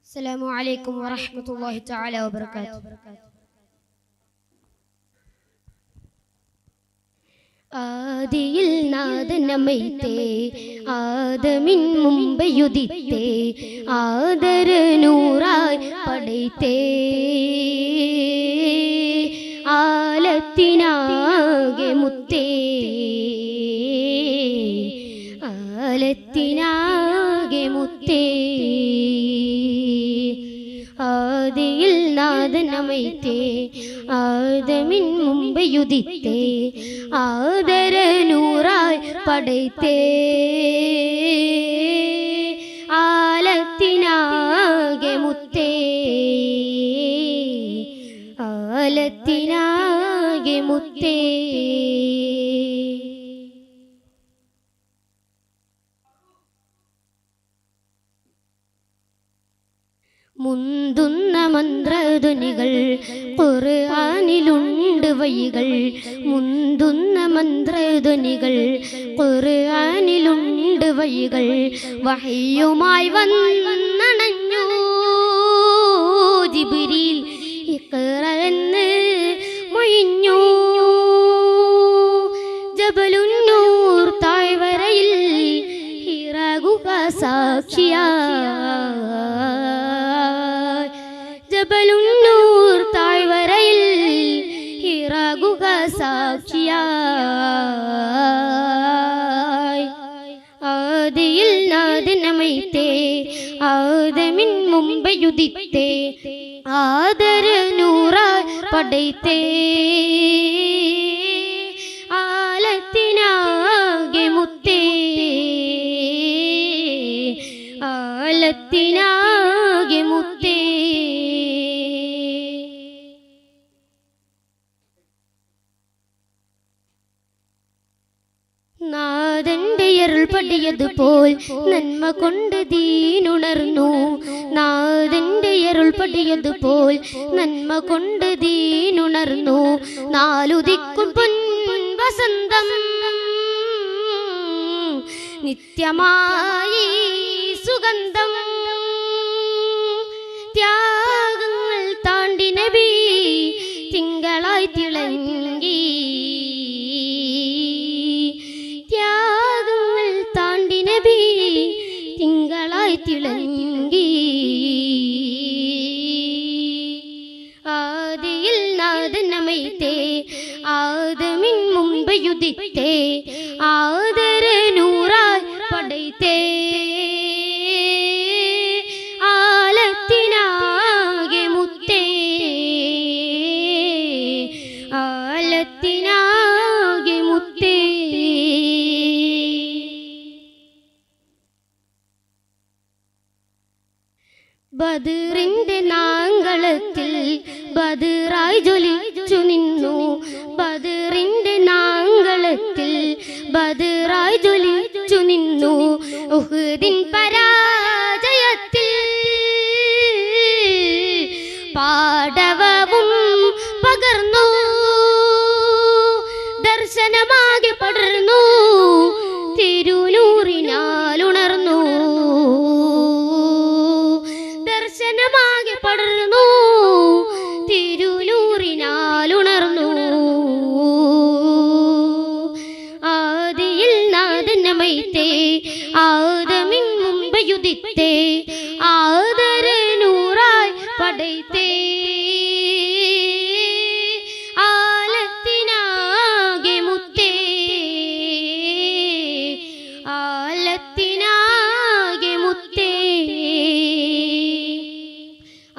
അസ്സലാമു അലൈക്കും വറഹ്മത്തുള്ളാഹി തആല വബറകാതുഹു. ആദിയിൽ നാദനമൈത്തേ ആദമിൻ മുമ്പയുദിത്തേ ആദര നൂറായി പടൈത്തേ ആലത്തിനാകെ മുത്തേ ആലത്തിനാകെ മുത്തേ ആദിയിൽ നാദനമൈത്തേ ആദമിൻ മുമ്പയുദിത്തേ ആദര നൂറായി പടൈത്തേ ആലത്തിനാകെ മുത്തേ ആലത്തിനാകെ മുത്തേ. മുന്തുന്ന മന്ത്രധ്വനികൾ ഖുർആനിലുണ്ട് വഴികൾ, മുന്തുന്ന മന്ത്രധ്വനികൾ ഖുർആനിലുണ്ട് വഴികൾ. വഹയ്യുമായി വന്നണഞ്ഞു ജിബ്രീൽ ഇഖ്റ എന്ന് മൊഴിഞ്ഞു. ജബലുന്നൂർ താഴ്വരയിൽ ഹിറാ ഗുഹ സാക്ഷിയായി, ജബലുന്നൂർ താഴ്വരയിൽ ഹിറാ ഗുഹ സാക്ഷിയായി. ആദിയിൽ നാദനമൈത്തേ ആദമിൻ മുമ്പയുദിത്തേ ആദര നൂറായി പടൈത്തേ ആലത്തിനാകെ മുത്തേ ആലത്തിനാകെ മുത്തേ. നാദന്റെ അരുൾ പടിയതുപോൽ നന്മ കൊണ്ട് ദീനുണർന്നു, നാദന്റെ അരുൾ പടിയതുപോൽ നന്മ കൊണ്ട് ദീനുണർന്നു. നാലുദിക്കും പൊൻ വസന്തം നിത്യമായി സുഗന്ധം, ത്യാഗങ്ങൾ താണ്ടി നബി തിങ്കളായി തിളങ്ങി, ത്യാഗങ്ങൾ താണ്ടി നബി തിങ്കളായി തിളങ്ങി. ആദിയിൽ നാദനമൈത്തേ ആദമിൻ മുമ്പയുദിത്തേ ആദര നൂറായി പടൈത്തേ ആലത്തിനാകെ മുത്തേ ആലത്തിനാകെ മുത്തേ. ബദറിന്റെ നാങ്കളത്തിൽ ബദറായി ജ്വലിച്ചു നിന്നു, ബദറിന്റെ നാങ്കളത്തിൽ ബദറായി ജ്വലിച്ചു നിന്നു. ഉഹുദിൻ പരാജയത്തിൽ പാടവവും പകർന്നു, ദർശനമാകെ പടർന്നു, തിരുനൂറിനാലുണർന്നു, ദർശനമാകെ പടർന്നു, തിരുനൂറിനാലുണർന്നു. ആദിയിൽ നാദനമൈത്തേ ആദമിൻ മുമ്പയുദിത്തേ ആദര നൂറായി പടൈത്തേ ആലത്തിനാകെ മുത്തേ ആലത്തിനാകെ മുത്തേ.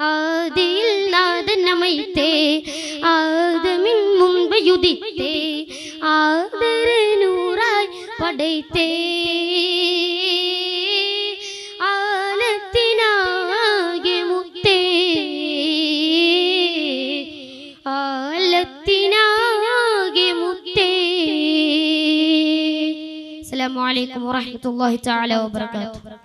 ആദിയിൽ നാദനമൈത്തേ ആദമിൻ മുമ്പയുദിത്തേ ആദര നൂറായി പടൈത്തേ ആലത്തിനാകെ മുത്തേ ആലത്തിനാകെ മുത്തേ. അസ്സലാമു അലൈക്കും വറഹ്മത്തുള്ളാഹി തആല വബറകാതുഹു.